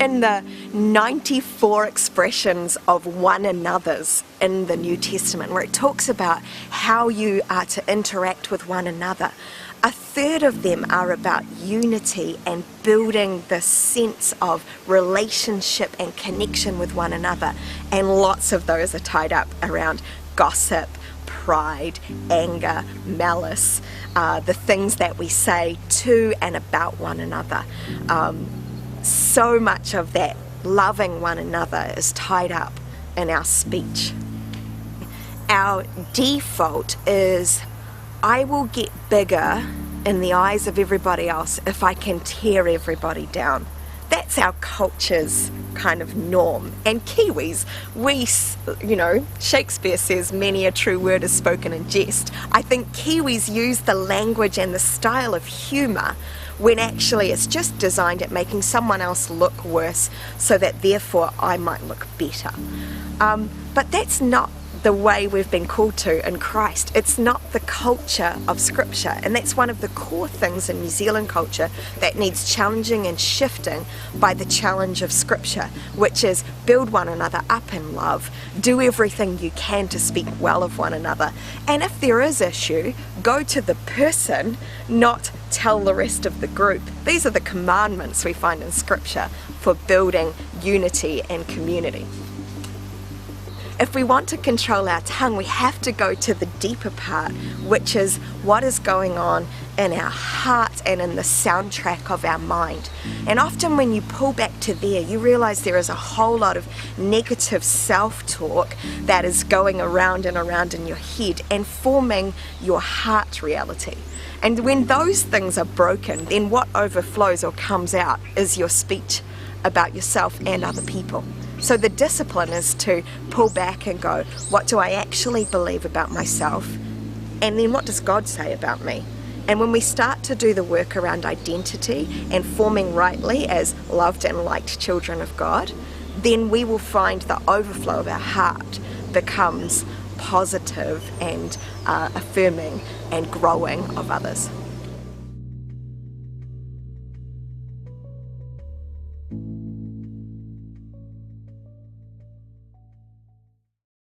In the 94 expressions of one another's in the New Testament, where it talks about how you are to interact with one another, a third of them are about unity and building the sense of relationship and connection with one another, and lots of those are tied up around gossip, pride, anger, malice, the things that we say to and about one another. So much of that loving one another is tied up in our speech. Our default is, I will get bigger in the eyes of everybody else if I can tear everybody down. That's our culture's kind of norm. And Kiwis, Shakespeare says many a true word is spoken in jest. I think Kiwis use the language and the style of humour when actually it's just designed at making someone else look worse so that therefore I might look better. But that's not the way we've been called to in Christ. It's not the culture of Scripture, and that's one of the core things in New Zealand culture that needs challenging and shifting by the challenge of Scripture, which is build one another up in love, do everything you can to speak well of one another, and if there is issue, go to the person, not tell the rest of the group. These are the commandments we find in Scripture for building unity and community. If we want to control our tongue, we have to go to the deeper part, which is what is going on in our heart and in the soundtrack of our mind. And often when you pull back to there, you realize there is a whole lot of negative self-talk that is going around and around in your head and forming your heart reality. And when those things are broken, then what overflows or comes out is your speech about yourself and other people. So the discipline is to pull back and go, what do I actually believe about myself? And then what does God say about me? And when we start to do the work around identity and forming rightly as loved and liked children of God, then we will find the overflow of our heart becomes positive and affirming and growing of others.